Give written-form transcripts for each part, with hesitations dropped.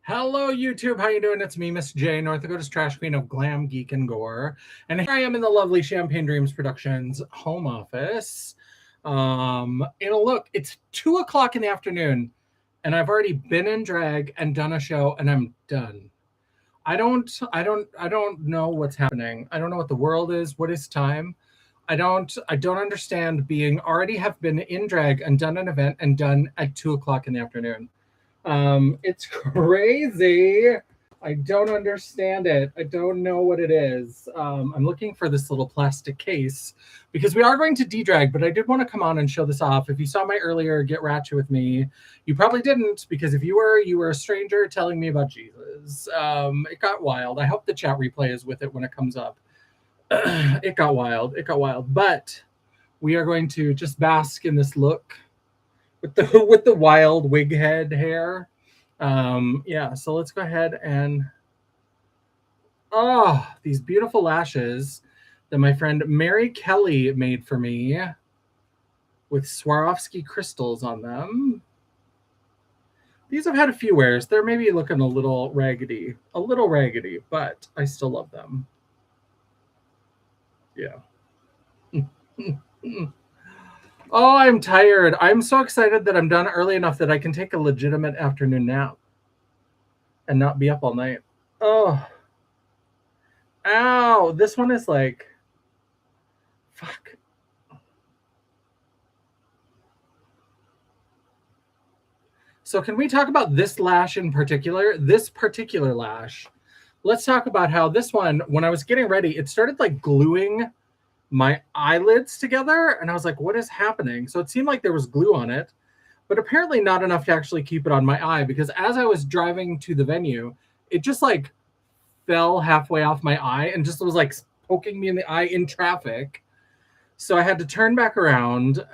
Hello, YouTube. How you doing? It's me, Miss J, North Dakota's trash queen of glam, geek, and gore. And here I am in the lovely Champagne Dreams Productions home office. Look, it's 2 o'clock in the afternoon, and I've already been in drag and done a show, and I'm done. I don't know what's happening. I don't know what the world is. What is time? I don't understand being already have been in drag and done an event and done at 2 o'clock in the afternoon. It's crazy. I don't understand it. I don't know what it is. I'm looking for this little plastic case because we are going to de-drag, but I did want to come on and show this off. If you saw my earlier Get Ratchet with Me, you probably didn't, because if you were a stranger telling me about Jesus. It got wild. I hope the chat replay is with it when it comes up. It got wild. It got wild. But we are going to just bask in this look with the wild wig head hair. Yeah, so let's go ahead and these beautiful lashes that my friend Mary Kelly made for me with Swarovski crystals on them. These have had a few wears. They're maybe looking a little raggedy, but I still love them. Yeah. Oh, I'm tired. I'm so excited that I'm done early enough that I can take a legitimate afternoon nap and not be up all night. Oh. Ow. This one is like, fuck. So can we talk about this lash in particular? This particular lash. Let's talk about how this one, when I was getting ready, it started like gluing my eyelids together, and I was like, what is happening? So it seemed like there was glue on it, but apparently not enough to actually keep it on my eye, because as I was driving to the venue, it just like fell halfway off my eye and just was like poking me in the eye in traffic. So I had to turn back around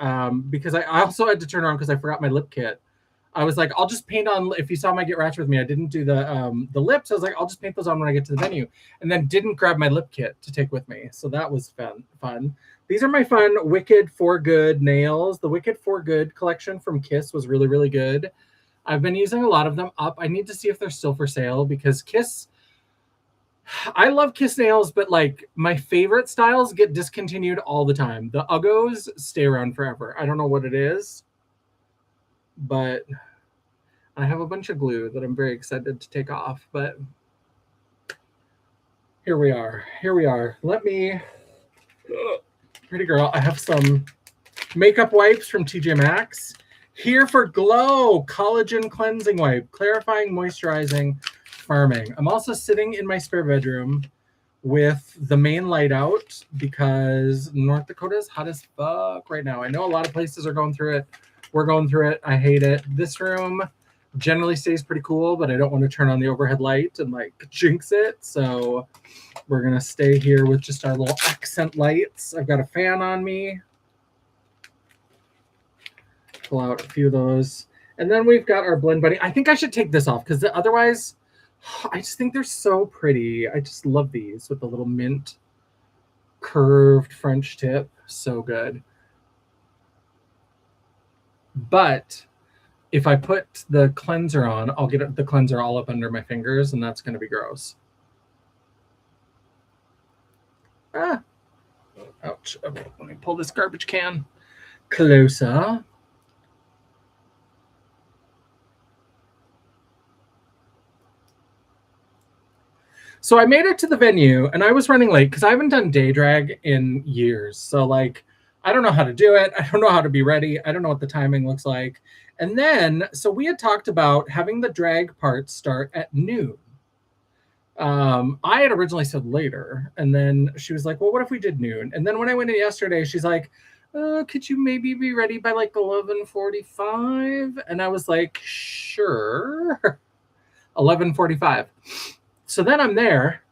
because I also had to turn around because I forgot my lip kit. I was like, I'll just paint on. If you saw my Get Ratchet with Me, I didn't do the lips. I was like, I'll just paint those on when I get to the venue, and then didn't grab my lip kit to take with me. So that was fun. These are my fun Wicked for Good nails. The Wicked for Good collection from Kiss was really, really good. I've been using a lot of them up. I need to see if they're still for sale, because Kiss, I love Kiss nails, but like my favorite styles get discontinued all the time. The Uggos stay around forever. I don't know what it is, but I have a bunch of glue that I'm very excited to take off. But here we are. Let me, pretty girl, I have some makeup wipes from TJ Maxx. Here for Glow Collagen Cleansing Wipe, clarifying, moisturizing, firming. I'm also sitting in my spare bedroom with the main light out because North Dakota is hot as fuck right now. I know a lot of places are going through it. We're going through it. I hate it. This room generally stays pretty cool, but I don't want to turn on the overhead light and like jinx it. So we're going to stay here with just our little accent lights. I've got a fan on me. Pull out a few of those. And then we've got our Blend Buddy. I think I should take this off because otherwise I just think they're so pretty. I just love these with the little mint curved French tip. So good. But if I put the cleanser on, I'll get the cleanser all up under my fingers, and that's going to be gross. Ah. Ouch. Okay, let me pull this garbage can closer. So I made it to the venue, and I was running late because I haven't done day drag in years. So like, I don't know how to do it. I don't know how to be ready. I don't know what the timing looks like. And then, so we had talked about having the drag part start at noon. I had originally said later, and then she was like, well, what if we did noon? And then when I went in yesterday, she's like, could you maybe be ready by like 11:45? And I was like, sure. 11:45. So then I'm there.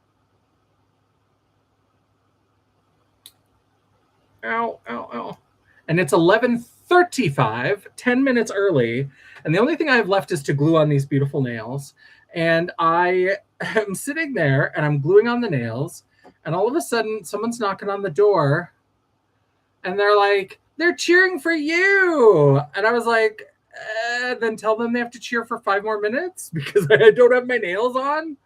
Ow. And it's 11:35, 10 minutes early. And the only thing I have left is to glue on these beautiful nails. And I am sitting there and I'm gluing on the nails. And all of a sudden, someone's knocking on the door. And they're like, they're cheering for you. And I was like, and then tell them they have to cheer for 5 more minutes because I don't have my nails on.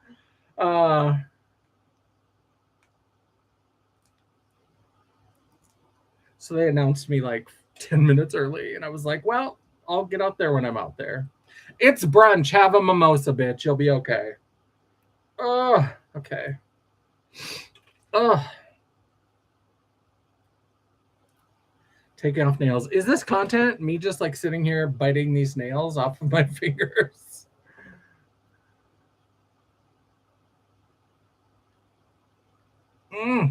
So they announced me like 10 minutes early, and I was like, well, I'll get out there when I'm out there. It's brunch. Have a mimosa, bitch. You'll be okay. Oh, okay. Oh, taking off nails. Is this content? Me just like sitting here biting these nails off of my fingers?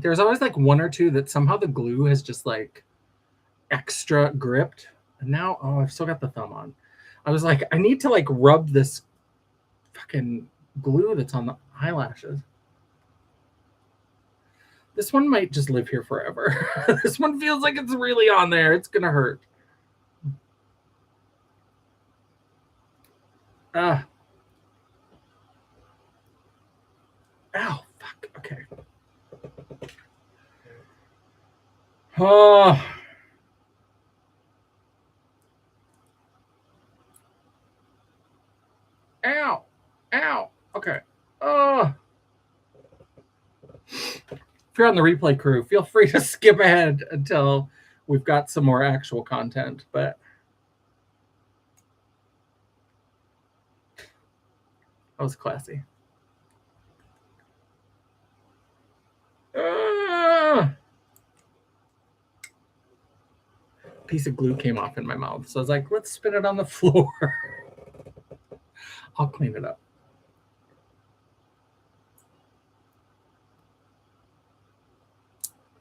There's always like one or two that somehow the glue has just like extra gripped. And now, oh, I've still got the thumb on. I was like, I need to like rub this fucking glue that's on the eyelashes. This one might just live here forever. This one feels like it's really on there. It's gonna hurt. Ah. Ow, fuck. Okay. Oh. Ow. Ow. Okay. Oh. If you're on the replay crew, feel free to skip ahead until we've got some more actual content. But that was classy. Piece of glue came off in my mouth. So I was like, let's spin it on the floor. I'll clean it up.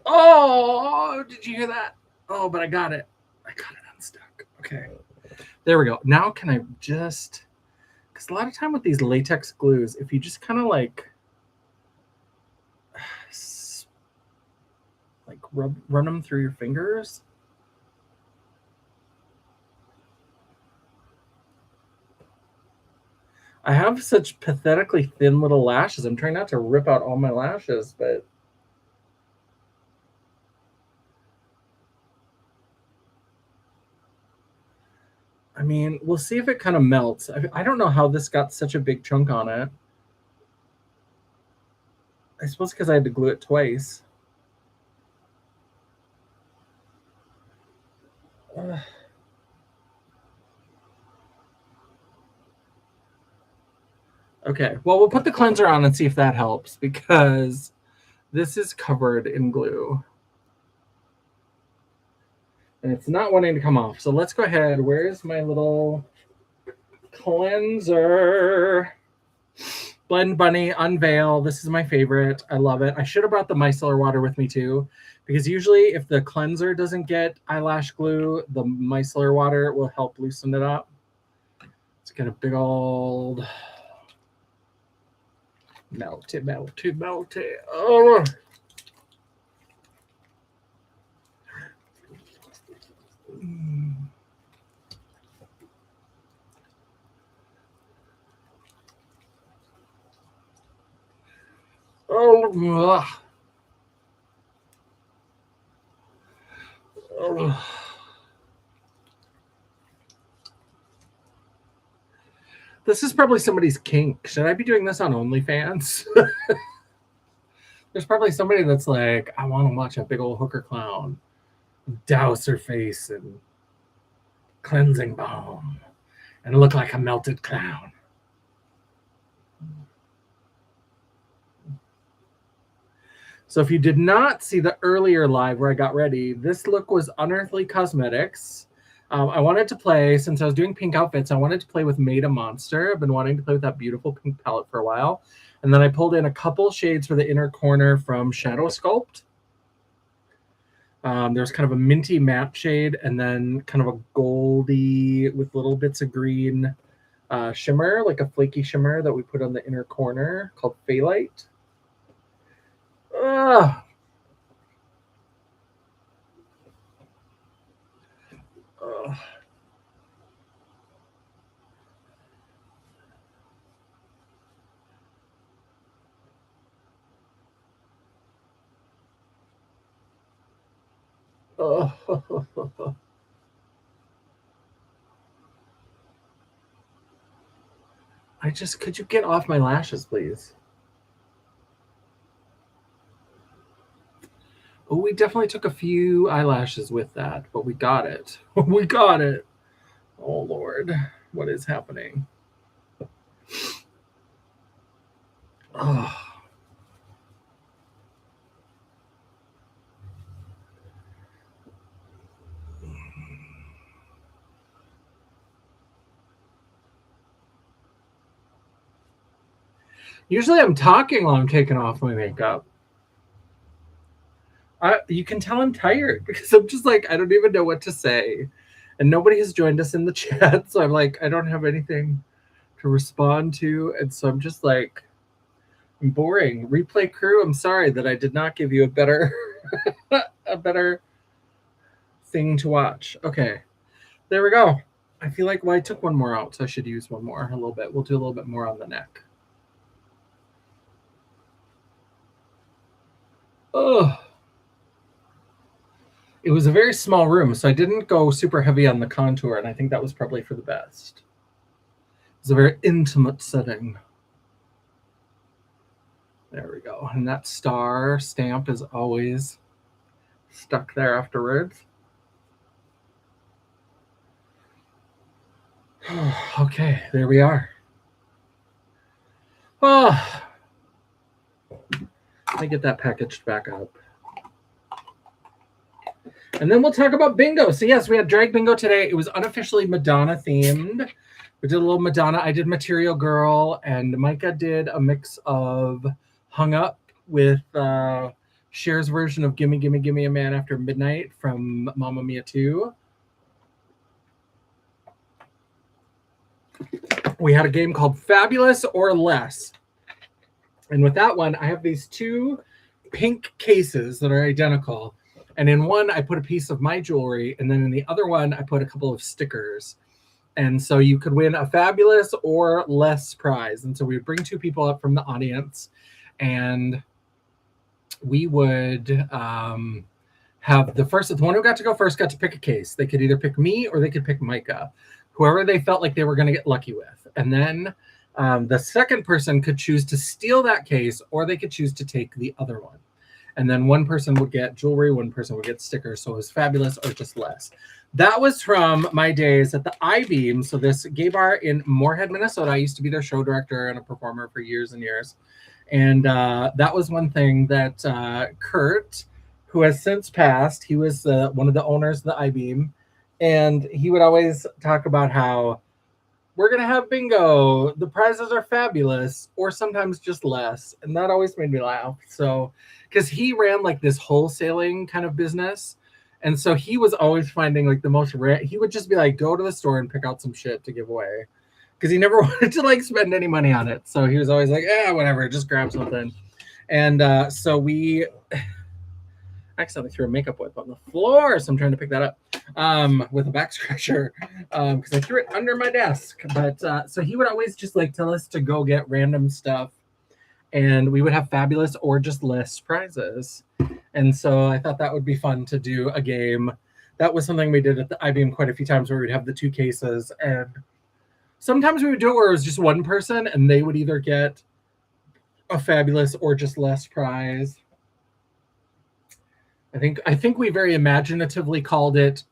Oh, did you hear that? Oh, but I got it. I got it unstuck. Okay. There we go. Now can I just, because a lot of time with these latex glues, if you just kind of like run them through your fingers. I have such pathetically thin little lashes. I'm trying not to rip out all my lashes, but I mean, we'll see if it kind of melts. I don't know how this got such a big chunk on it. I suppose because I had to glue it twice. Okay, well, we'll put the cleanser on and see if that helps because this is covered in glue. And it's not wanting to come off. So let's go ahead. Where's my little cleanser? Blend Bunny, Unveil. This is my favorite. I love it. I should have brought the micellar water with me too, because usually if the cleanser doesn't get eyelash glue, the micellar water will help loosen it up. Let's get a big old melty. Oh. Oh. Oh. This is probably somebody's kink. Should I be doing this on OnlyFans? There's probably somebody that's like, I want to watch a big old hooker clown douse her face in cleansing balm and look like a melted clown. So if you did not see the earlier live where I got ready, this look was Unearthly Cosmetics. I wanted to play, since I was doing pink outfits, I wanted to play with Made a Monster. I've been wanting to play with that beautiful pink palette for a while. And then I pulled in a couple shades for the inner corner from Shadow Sculpt. There's kind of a minty matte shade and then kind of a goldy with little bits of green shimmer, like a flaky shimmer that we put on the inner corner called Phalite. Ugh. Ugh. Oh. Could you get off my lashes, please? Oh, we definitely took a few eyelashes with that, but we got it. We got it. Oh, Lord. What is happening? Oh. Usually I'm talking while I'm taking off my makeup. You can tell I'm tired because I'm just like, I don't even know what to say. And nobody has joined us in the chat. So I'm like, I don't have anything to respond to. And so I'm just like, I'm boring. Replay crew, I'm sorry that I did not give you a better a better thing to watch. Okay. There we go. I feel like, well, I took one more out, so I should use one more a little bit. We'll do a little bit more on the neck. Oh, it was a very small room, so I didn't go super heavy on the contour, and I think that was probably for the best. It's a very intimate setting. There we go. And that star stamp is always stuck there afterwards. Okay, there we are. Oh, let me get that packaged back up. And then we'll talk about bingo. So yes, we had drag bingo today. It was unofficially Madonna themed. We did a little Madonna. I did Material Girl, and Micah did a mix of Hung Up with Cher's version of Gimme, Gimme, Gimme a Man After Midnight from Mamma Mia 2. We had a game called Fabulous or Less. And with that one, I have these two pink cases that are identical. And in one, I put a piece of my jewelry. And then in the other one, I put a couple of stickers. And so you could win a fabulous or less prize. And so we would bring two people up from the audience. And we would have the one who got to go first got to pick a case. They could either pick me or they could pick Micah, whoever they felt like they were going to get lucky with. And then the second person could choose to steal that case, or they could choose to take the other one. And then one person would get jewelry, one person would get stickers. So it was fabulous or just less. That was from my days at the I-Beam. So this gay bar in Moorhead, Minnesota. I used to be their show director and a performer for years and years. And that was one thing that Kurt, who has since passed, he was one of the owners of the I-Beam. And he would always talk about how we're going to have bingo. The prizes are fabulous or sometimes just less. And that always made me laugh. So, because he ran like this wholesaling kind of business. And so he was always finding like the most he would just be like, go to the store and pick out some shit to give away. Because he never wanted to like spend any money on it. So he was always like, whatever, just grab something. And so we accidentally threw a makeup wipe on the floor. So I'm trying to pick that up with a back scratcher because I threw it under my desk. But so he would always just like tell us to go get random stuff. And we would have fabulous or just less prizes. And so I thought that would be fun to do a game. That was something we did at the I-Beam quite a few times where we'd have the two cases. And sometimes we would do it where it was just one person and they would either get a fabulous or just less prize. I think we very imaginatively called it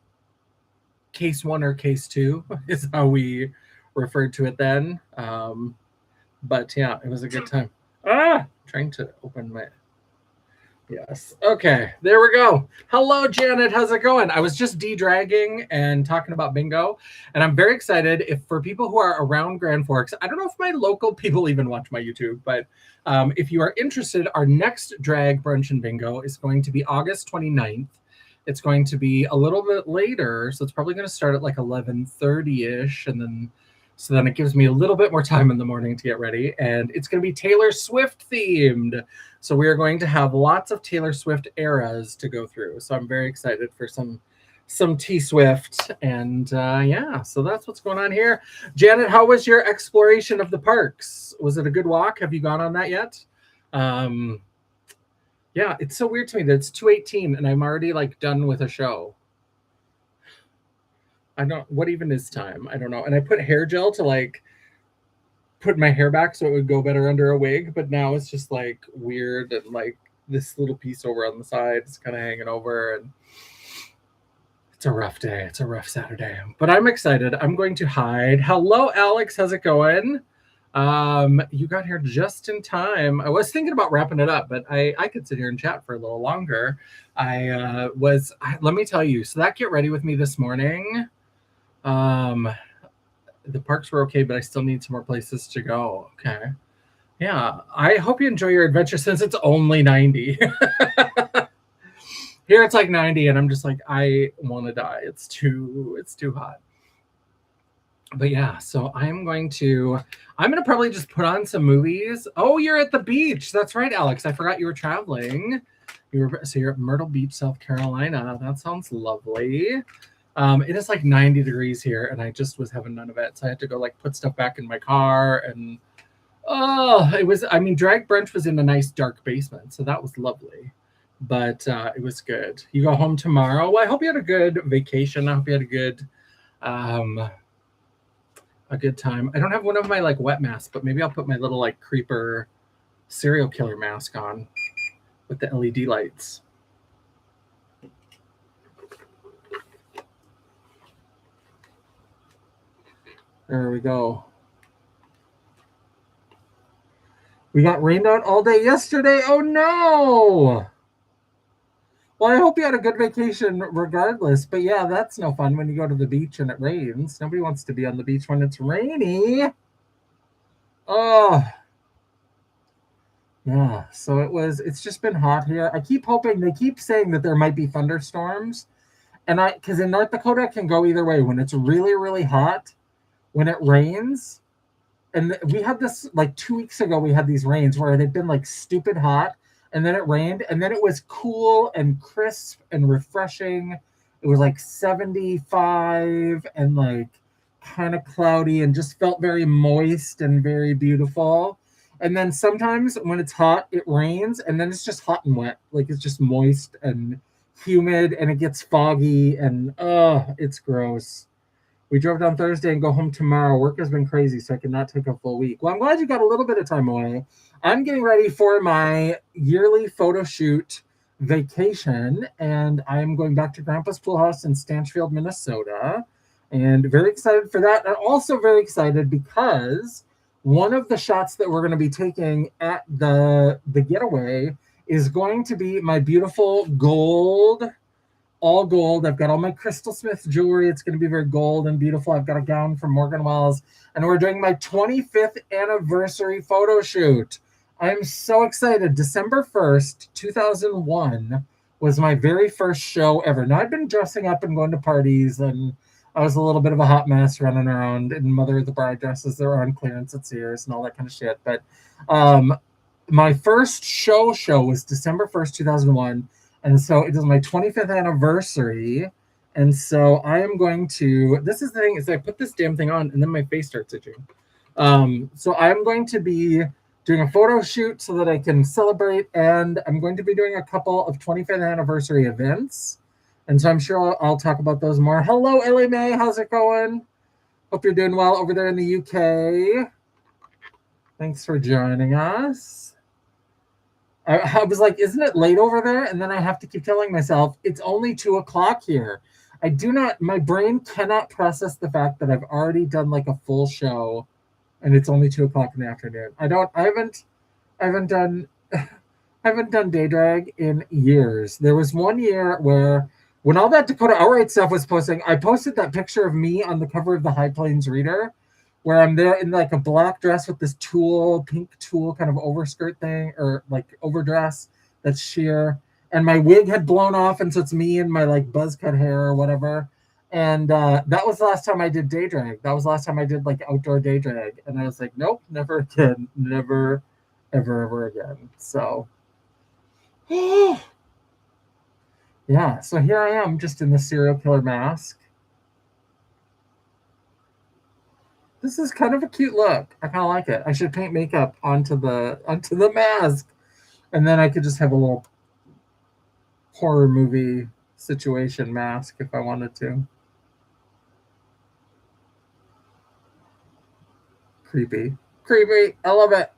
case 1 or case 2 is how we referred to it then. But yeah, it was a good time. Trying to open my... Yes. Okay, there we go. Hello, Janet. How's it going? I was just de-dragging and talking about bingo, and I'm very excited. If for people who are around Grand Forks, I don't know if my local people even watch my YouTube, but if you are interested, our next drag brunch and bingo is going to be August 29th. It's going to be a little bit later, so it's probably going to start at like 11:30-ish, and then so then it gives me a little bit more time in the morning to get ready. And it's going to be Taylor Swift themed. So we are going to have lots of Taylor Swift eras to go through. So I'm very excited for some T Swift. And yeah, so that's what's going on here. Janet, how was your exploration of the parks? Was it a good walk? Have you gone on that yet? Yeah, it's so weird to me that it's 2:18 and I'm already like done with a show. I don't, what even is time? I don't know. And I put hair gel to like put my hair back so it would go better under a wig, but now it's just like weird and like this little piece over on the side is kind of hanging over, and it's a rough day. It's a rough Saturday, but I'm excited. I'm going to hide. Hello, Alex. How's it going? You got here just in time. I was thinking about wrapping it up, but I could sit here and chat for a little longer. Let me tell you, so that get ready with me this morning. The parks were okay, but I still need some more places to go. Okay. Yeah. I hope you enjoy your adventure since it's only 90. Here it's like 90 and I'm just like, I want to die. It's too hot. But yeah, so I'm going to probably just put on some movies. Oh, you're at the beach. That's right, Alex. I forgot you were traveling. You're at Myrtle Beach, South Carolina. That sounds lovely. It is like 90 degrees here, and I just was having none of it. So I had to go like put stuff back in my car, and drag brunch was in a nice dark basement, so that was lovely. But it was good. You go home tomorrow. Well, I hope you had a good vacation. I hope you had a good time. I don't have one of my like wet masks, but maybe I'll put my little like creeper serial killer mask on with the LED lights. There we go. We got rained out all day yesterday. Oh no! Well, I hope you had a good vacation regardless. But yeah, that's no fun when you go to the beach and it rains. Nobody wants to be on the beach when it's rainy. Oh. Yeah, so it's just been hot here. I keep hoping, they keep saying that there might be thunderstorms. And because in North Dakota, it can go either way. When it's really, really hot, when it rains, and we had this like 2 weeks ago, we had these rains where it had been like stupid hot, and then it rained, and then it was cool and crisp and refreshing. It was like 75 and like kind of cloudy and just felt very moist and very beautiful. And then sometimes when it's hot, it rains, and then it's just hot and wet. Like it's just moist and humid, and it gets foggy, and it's gross. We drove down Thursday and go home tomorrow. Work has been crazy, so I cannot take a full week. Well, I'm glad you got a little bit of time away. I'm getting ready for my yearly photo shoot vacation, and I'm going back to Grandpa's Pool House in Stanchfield, Minnesota, and very excited for that. And also very excited because one of the shots that we're going to be taking at the getaway is going to be my beautiful all gold. I've got all my Crystal Smith jewelry. It's going to be very gold and beautiful. I've got a gown from Morgan Wells, and we're doing my 25th anniversary photo shoot. I'm so excited. December 1st, 2001 was my very first show ever. Now, I've been dressing up and going to parties, and I was a little bit of a hot mess running around in Mother of the Bride dresses that were on clearance at Sears and all that kind of shit. But my first show was December 1st, 2001. And so it is my 25th anniversary. And so I am going to, this is the thing, is I put this damn thing on and then my face starts itching. So I'm going to be doing a photo shoot so that I can celebrate. And I'm going to be doing a couple of 25th anniversary events. And so I'm sure I'll talk about those more. Hello, Ellie Mae. How's it going? Hope you're doing well over there in the UK. Thanks for joining us. I was like, isn't it late over there? And then I have to keep telling myself, it's only 2:00 here. My brain cannot process the fact that I've already done like a full show and it's only 2:00 in the afternoon. I haven't done day drag in years. There was one year where when all that Dakota Outright stuff was posting, I posted that picture of me on the cover of the High Plains Reader, where I'm there in like a black dress with this pink tulle kind of overskirt thing, or like overdress that's sheer. And my wig had blown off, and so it's me and my like buzz cut hair or whatever. And that was the last time I did day drag. That was the last time I did like outdoor day drag. And I was like, nope, never again. Never, ever again. So, yeah. So here I am just in the serial killer mask. This is kind of a cute look. I kind of like it. I should paint makeup onto the mask, and then I could just have a little horror movie situation mask if I wanted to. Creepy. creepy. I love it.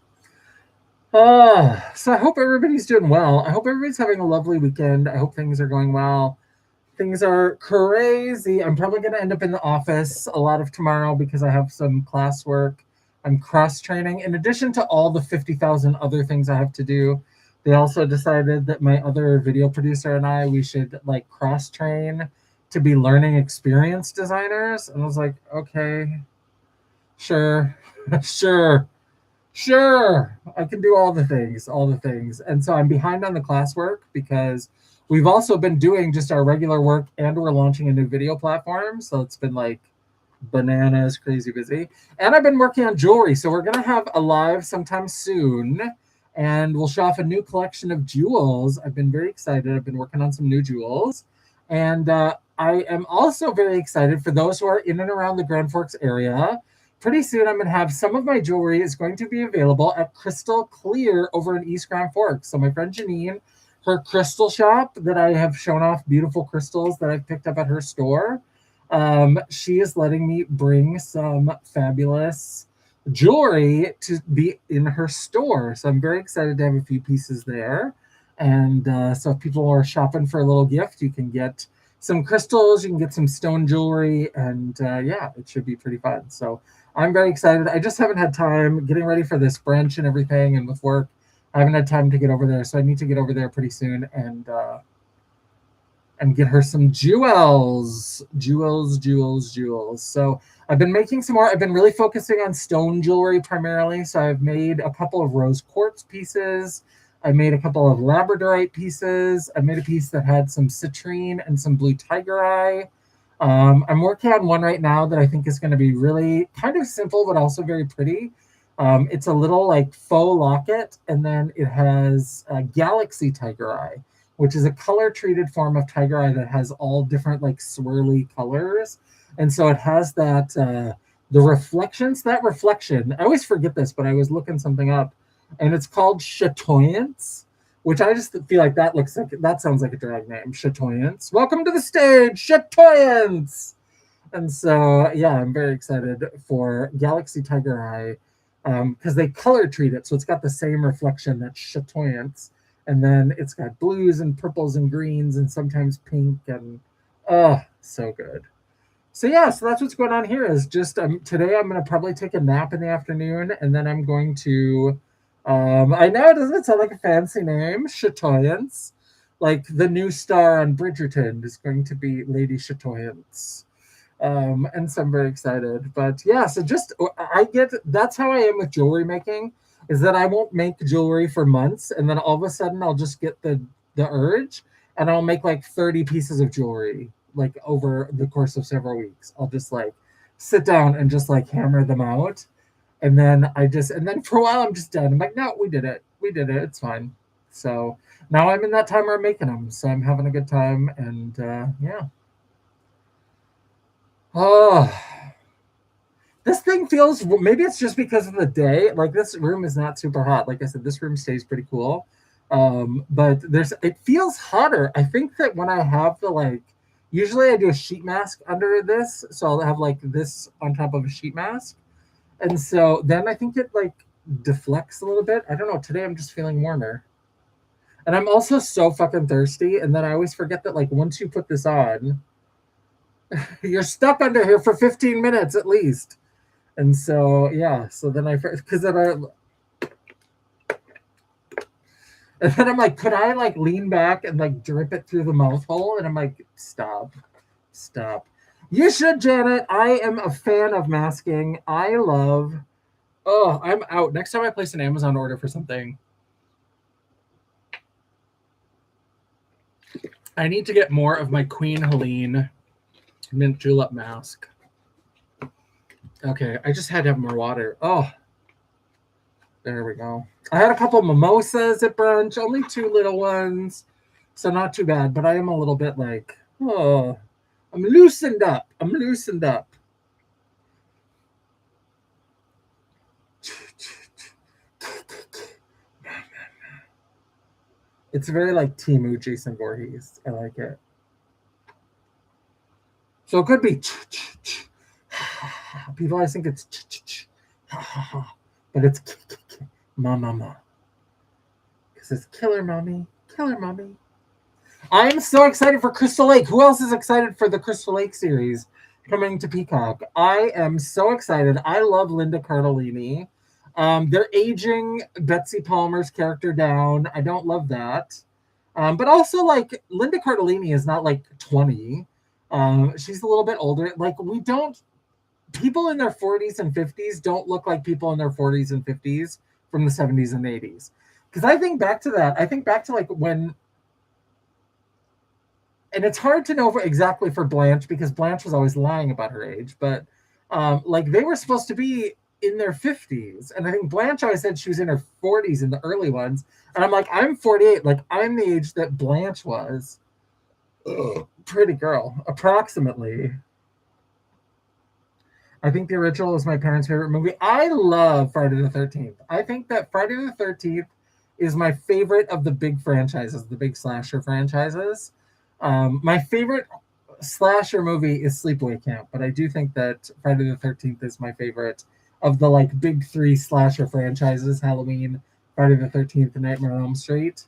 So I hope everybody's doing well. I hope everybody's having a lovely weekend. I hope things are going well. Things are crazy. I'm probably going to end up in the office a lot of tomorrow because I have some classwork. I'm cross training. In addition to all the 50,000 other things I have to do, they also decided that my other video producer and I, we should like cross train to be learning experience designers. And I was like, okay, sure, sure. Sure, I can do all the things, all the things. And so I'm behind on the classwork because we've also been doing just our regular work and we're launching a new video platform. So it's been like bananas, crazy busy. And I've been working on jewelry. So we're going to have a live sometime soon and we'll show off a new collection of jewels. I've been very excited. I've been working on some new jewels. And I am also very excited for those who are in and around the Grand Forks area. Pretty soon, I'm going to have some of my jewelry is going to be available at Crystal Clear over in East Grand Forks. So my friend Janine, her crystal shop that I have shown off beautiful crystals that I've picked up at her store, she is letting me bring some fabulous jewelry to be in her store. So I'm very excited to have a few pieces there. And so if people are shopping for a little gift, you can get some crystals, you can get some stone jewelry, and yeah, it should be pretty fun. So I'm very excited. I just haven't had time getting ready for this brunch and everything, and with work, I haven't had time to get over there. So I need to get over there pretty soon and get her some jewels. So I've been making some more. I've been really focusing on stone jewelry primarily. So I've made a couple of rose quartz pieces. I made a couple of labradorite pieces. I made a piece that had some citrine and some blue tiger eye. I'm working on one right now that I think is going to be really kind of simple, but also very pretty. It's a little like faux locket, and then it has a galaxy tiger eye, which is a color treated form of tiger eye that has all different like swirly colors. And so it has that, the reflections, that reflection. I always forget this, but I was looking something up and it's called chatoyance, which I just feel like that sounds like a drag name. Chatoyance. Welcome to the stage, Chatoyance. And so, yeah, I'm very excited for Galaxy Tiger Eye because they color treat it. So it's got the same reflection that's Chatoyance. And then it's got blues and purples and greens and sometimes pink. And oh, so good. So yeah, so that's what's going on here is just today I'm going to probably take a nap in the afternoon. And then I'm going to, I know it doesn't sound like a fancy name, Chatoyance. Like the new star on Bridgerton is going to be Lady Chatoyance. And so I'm very excited. But yeah, so just that's how I am with jewelry making, is that I won't make jewelry for months and then all of a sudden I'll just get the urge and I'll make like 30 pieces of jewelry like over the course of several weeks. I'll just like sit down and just like hammer them out. And then for a while I'm just done. I'm like, no, we did it. It's fine. So now I'm in that time where I'm making them. So I'm having a good time. And yeah. Oh, this thing feels, maybe it's just because of the day. Like this room is not super hot. Like I said, this room stays pretty cool. But it feels hotter. I think that when I have usually I do a sheet mask under this. So I'll have like this on top of a sheet mask. And so then I think it like deflects a little bit. I don't know. Today I'm just feeling warmer. And I'm also so fucking thirsty. And then I always forget that like once you put this on, you're stuck under here for 15 minutes at least. And so, yeah. So then and then I'm like, could I like lean back and like drip it through the mouth hole? And I'm like, stop. You should, Janet. I am a fan of masking. I'm out. Next time I place an Amazon order for something, I need to get more of my Queen Helene mint julep mask. Okay, I just had to have more water. Oh, there we go. I had a couple mimosas at brunch, only 2 little ones, so not too bad. But I am a little bit like, oh, I'm loosened up. It's very like Temu Jason Voorhees. I like it. So it could be. People always think it's. but it's mama, because it's killer mommy, killer mommy. I'm so excited for Crystal Lake. Who else is excited for the Crystal Lake series coming to Peacock? I am so excited. I love Linda Cardellini. They're aging Betsy Palmer's character down. I don't love that. But also, like, Linda Cardellini is not like 20. She's a little bit older. Like, people in their 40s and 50s don't look like people in their 40s and 50s from the 70s and 80s. Because I think back to that. I think back to like when, and it's hard to know exactly for Blanche because Blanche was always lying about her age, but like they were supposed to be in their 50s. And I think Blanche always said she was in her 40s in the early ones. And I'm like, I'm 48. Like, I'm the age that Blanche was. Ugh, pretty girl, approximately. I think the original is my parents' favorite movie. I love Friday the 13th. I think that Friday the 13th is my favorite of the big franchises, the big slasher franchises. My favorite slasher movie is Sleepaway Camp, but I do think that Friday the 13th is my favorite of the like big three slasher franchises: Halloween, Friday the 13th, and Nightmare on Elm Street.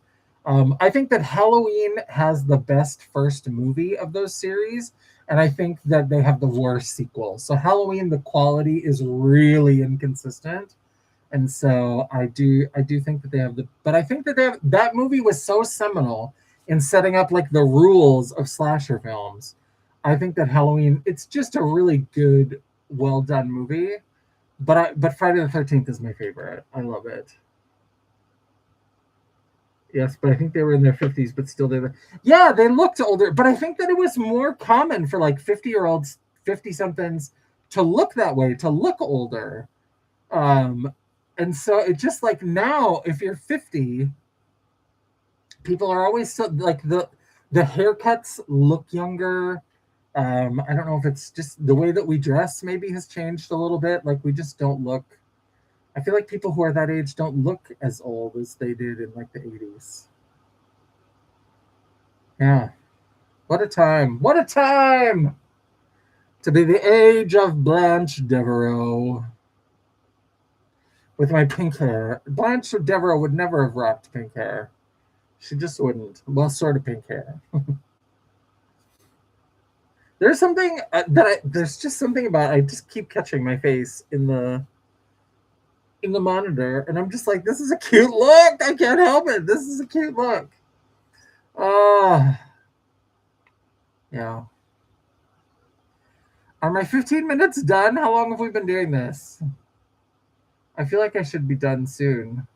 I think that Halloween has the best first movie of those series, and I think that they have the worst sequel. So Halloween, the quality is really inconsistent, and so I do think that they have but I think that that movie was so seminal in setting up like the rules of slasher films. I think that Halloween, it's just a really good, well done movie. But Friday the 13th is my favorite. I love it. Yes, but I think they were in their 50s, but still yeah, they looked older. But I think that it was more common for like 50-year-olds, 50 somethings to look that way, to look older. Um, and so it just like now, if you're 50, people are always so like the haircuts look younger. I don't know if it's just the way that we dress maybe has changed a little bit. Like we just don't look. I feel like people who are that age don't look as old as they did in like the 80s. Yeah. What a time. What a time to be the age of Blanche Devereaux with my pink hair. Blanche Devereaux would never have rocked pink hair. She just wouldn't. Well, sort of pink hair. There's something there's just something about I just keep catching my face in the monitor, and I'm just like, this is a cute look. I can't help it. This is a cute look. Oh, yeah. Are my 15 minutes done? How long have we been doing this? I feel like I should be done soon.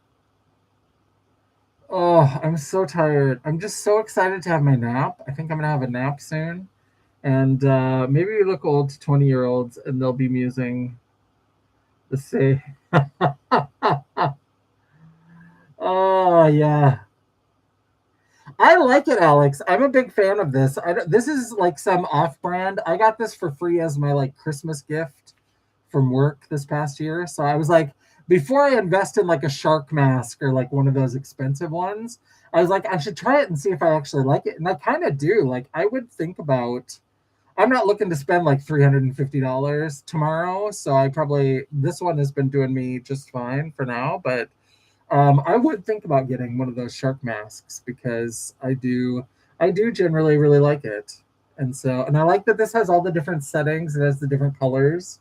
Oh, I'm so tired. I'm just so excited to have my nap. I think I'm gonna have a nap soon. And maybe we look old to 20-year-olds and they'll be musing the same. Oh, yeah. I like it, Alex. I'm a big fan of this. This is like some off-brand. I got this for free as my like Christmas gift from work this past year. So I was like, before I invest in like a shark mask or like one of those expensive ones, I was like, I should try it and see if I actually like it. And I kind of do. Like, I would think about. I'm not looking to spend like $350 tomorrow, so this one has been doing me just fine for now. But I would think about getting one of those shark masks because I do generally really like it. And I like that this has all the different settings. It has the different colors.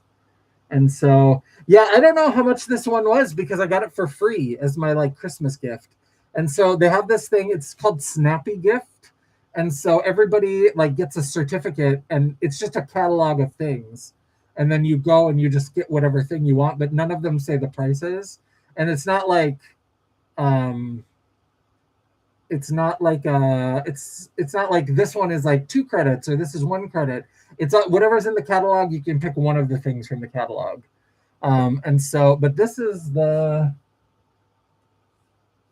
And so, yeah, I don't know how much this one was because I got it for free as my like Christmas gift. And so they have this thing, it's called Snappy Gift. And so everybody like gets a certificate and it's just a catalog of things. And then you go and you just get whatever thing you want, but none of them say the prices. And um it's not like this one is like 2 credits or this is 1 credit. It's whatever's in the catalog, you can pick one of the things from the catalog. And so, but this is the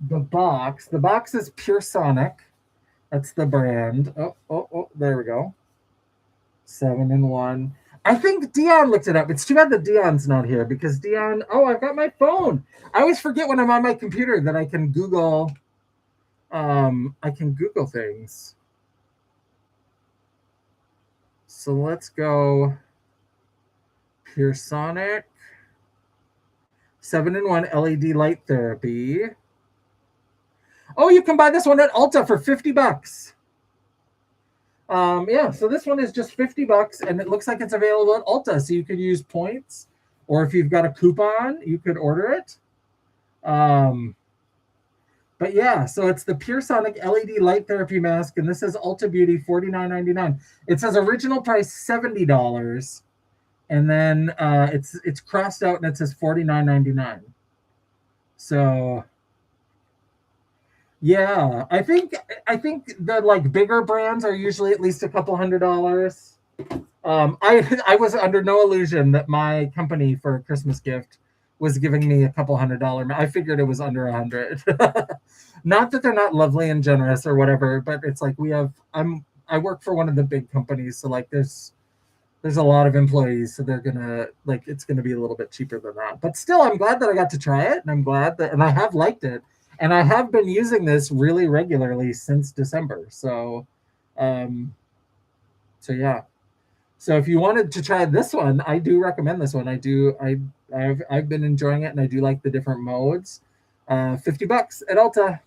box. The box is Pure Sonic. That's the brand. Oh, there we go. 7-in-1. I think Dion looked it up. It's too bad that Dion's not here because Dion. Oh, I've got my phone. I always forget when I'm on my computer that I can Google. I can Google things. So let's go. Pure Sonic. 7-in-1 LED light therapy. Oh, you can buy this one at Ulta for $50. Yeah, so this one is just $50, and it looks like it's available at Ulta. So you could use points, or if you've got a coupon, you could order it. But yeah, so it's the Pure Sonic LED light therapy mask, and this is Ulta Beauty $49.99. It says original price $70, and then it's crossed out and it says $49.99. So yeah, I think the like bigger brands are usually at least a couple $100. I was under no illusion that my company for a Christmas gift was giving me a couple $100. I figured it was under $100. Not that they're not lovely and generous or whatever, but it's like I work for one of the big companies, so like there's a lot of employees, so they're gonna like it's gonna be a little bit cheaper than that. But still, I'm glad that I got to try it, and I'm glad that, and I have liked it, and I have been using this really regularly since December. So, so yeah. So if you wanted to try this one, I do recommend this one. I've been enjoying it, and I do like the different modes. $50 at Ulta.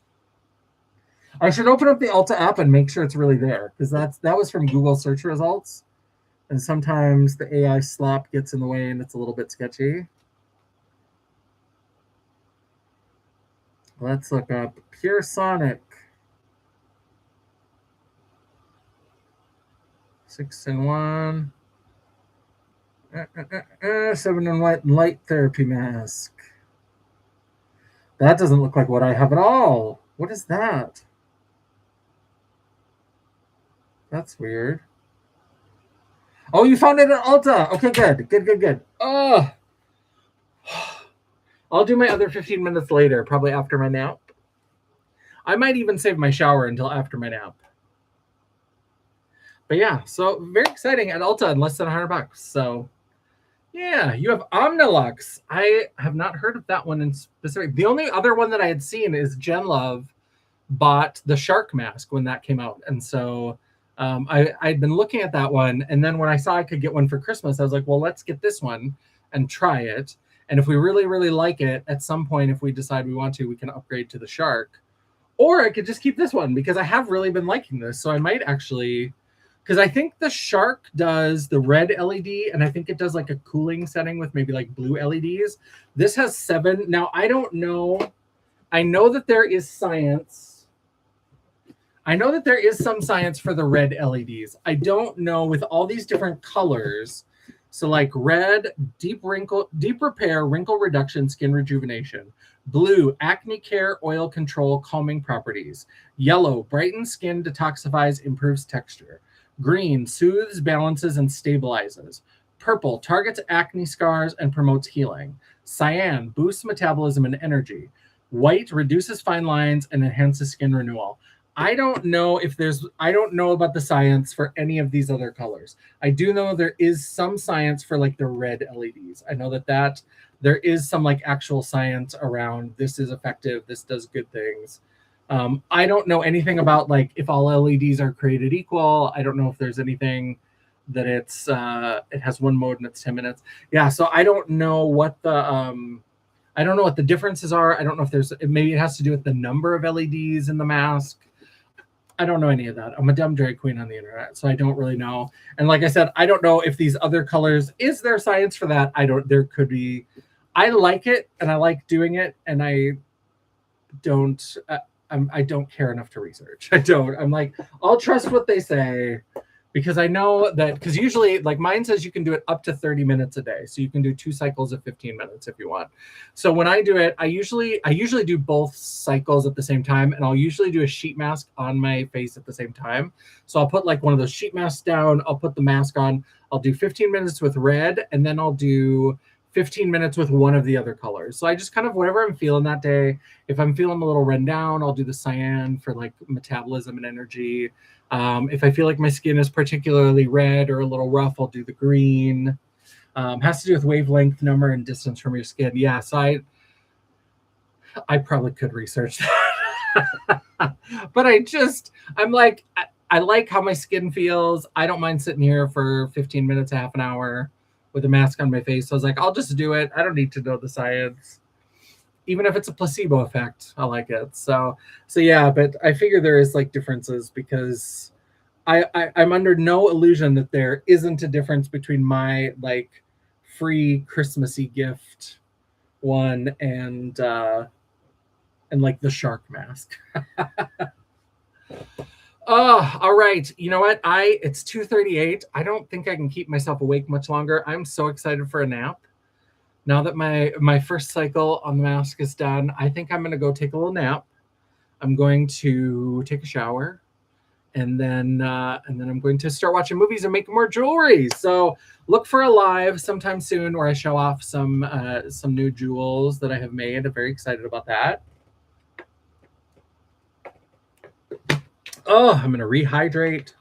I should open up the Ulta app and make sure it's really there, because that was from Google search results, and sometimes the AI slop gets in the way and it's a little bit sketchy. Let's look up Pure Sonic 6-in-1 7-in-1 light therapy mask. That doesn't look like what I have at all. What is that? That's weird. Oh, you found it at Ulta. Okay, good. Oh, I'll do my other 15 minutes later, probably after my nap. I might even save my shower until after my nap. But yeah, so very exciting at Ulta in less than $100. So yeah, you have Omnilux. I have not heard of that one in specific. The only other one that I had seen is Jen Love bought the shark mask when that came out. And so I'd been looking at that one. And then when I saw I could get one for Christmas, I was like, well, let's get this one and try it. And if we really, really like it, at some point, if we decide we want to, we can upgrade to the shark. Or I could just keep this one, because I have really been liking this. So I might actually, because I think the shark does the red LED, and I think it does like a cooling setting with maybe like blue LEDs. This has 7. Now, I don't know. I know that there is science. I know that there is some science for the red LEDs. I don't know with all these different colors. So like red, deep repair, wrinkle reduction, skin rejuvenation. Blue, acne care, oil control, calming properties. Yellow, brightens skin, detoxifies, improves texture. Green, soothes, balances, and stabilizes. Purple, targets acne scars and promotes healing. Cyan, boosts metabolism and energy. White, reduces fine lines and enhances skin renewal. I don't know about the science for any of these other colors. I do know there is some science for like the red LEDs. I know that there is some like actual science around this is effective, this does good things. I don't know anything about like if all LEDs are created equal. I don't know if there's anything that it has one mode and it's 10 minutes. Yeah, so I don't know what the differences are. I don't know if maybe it has to do with the number of LEDs in the mask. I don't know any of that. I'm a dumb drag queen on the internet, so I don't really know. And like I said, I don't know if these other colors, is there science for that? There could be. I like it and I like doing it, and I don't care enough to research. I'm like, I'll trust what they say, because I know that, because usually like mine says you can do it up to 30 minutes a day. So you can do 2 cycles of 15 minutes if you want. So when I do it, I usually do both cycles at the same time, and I'll usually do a sheet mask on my face at the same time. So I'll put like one of those sheet masks down, I'll put the mask on, I'll do 15 minutes with red, and then I'll do 15 minutes with one of the other colors. So I just kind of whatever I'm feeling that day. If I'm feeling a little run down, I'll do the cyan for like metabolism and energy. If I feel like my skin is particularly red or a little rough, I'll do the green. Has to do with wavelength, number, and distance from your skin. Yeah, so I probably could research that. But I'm like, I like how my skin feels. I don't mind sitting here for 15 minutes, half an hour with a mask on my face. So I was like, I'll just do it. I don't need to know the science. even if it's a placebo effect, I like it. So yeah, but I figure there is like differences because I'm under no illusion that there isn't a difference between my like free Christmassy gift one and like the shark mask. Oh, all right. You know what? It's 2:38. I don't think I can keep myself awake much longer. I'm so excited for a nap. Now that my first cycle on the mask is done, I think I'm gonna go take a little nap. I'm going to take a shower, and then I'm going to start watching movies and making more jewelry. So look for a live sometime soon where I show off some new jewels that I have made. I'm very excited about that. Oh, I'm gonna rehydrate.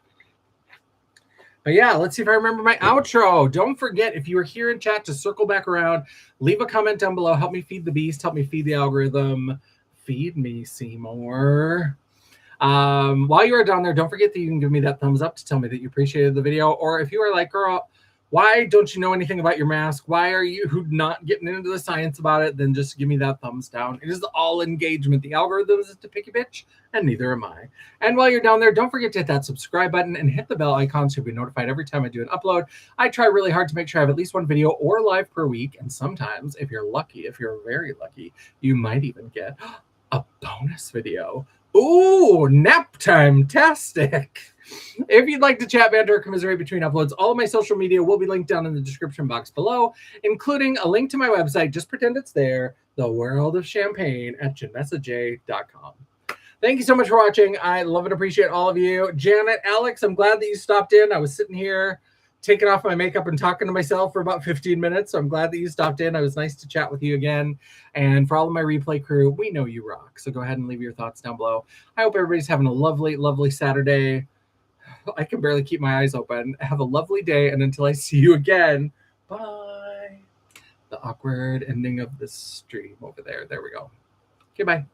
But yeah, let's see if I remember my outro. Don't forget, if you are here in chat, to circle back around, leave a comment down below. Help me feed the beast. Help me feed the algorithm. Feed me, Seymour. While you are down there, don't forget that you can give me that thumbs up to tell me that you appreciated the video. Or if you are like, girl, why don't you know anything about your mask? Why are you not getting into the science about it? Then just give me that thumbs down. It is all engagement. The algorithm is to pick a bitch, and neither am I. And while you're down there, don't forget to hit that subscribe button and hit the bell icon so you'll be notified every time I do an upload. I try really hard to make sure I have at least one video or live per week. And sometimes, if you're lucky, if you're very lucky, you might even get a bonus video. Ooh, nap time-tastic. If you'd like to chat, banter, or commiserate between uploads, all of my social media will be linked down in the description box below, including a link to my website. Just pretend it's there, The World of Champagne at janessaj.com. Thank you so much for watching. I love and appreciate all of you. Janet, Alex, I'm glad that you stopped in. I was sitting here taking off my makeup and talking to myself for about 15 minutes. So I'm glad that you stopped in. It was nice to chat with you again. And for all of my replay crew, we know you rock. So go ahead and leave your thoughts down below. I hope everybody's having a lovely, lovely Saturday. I can barely keep my eyes open. Have a lovely day. And until I see you again, bye. The awkward ending of the stream over there. There we go. Okay, bye.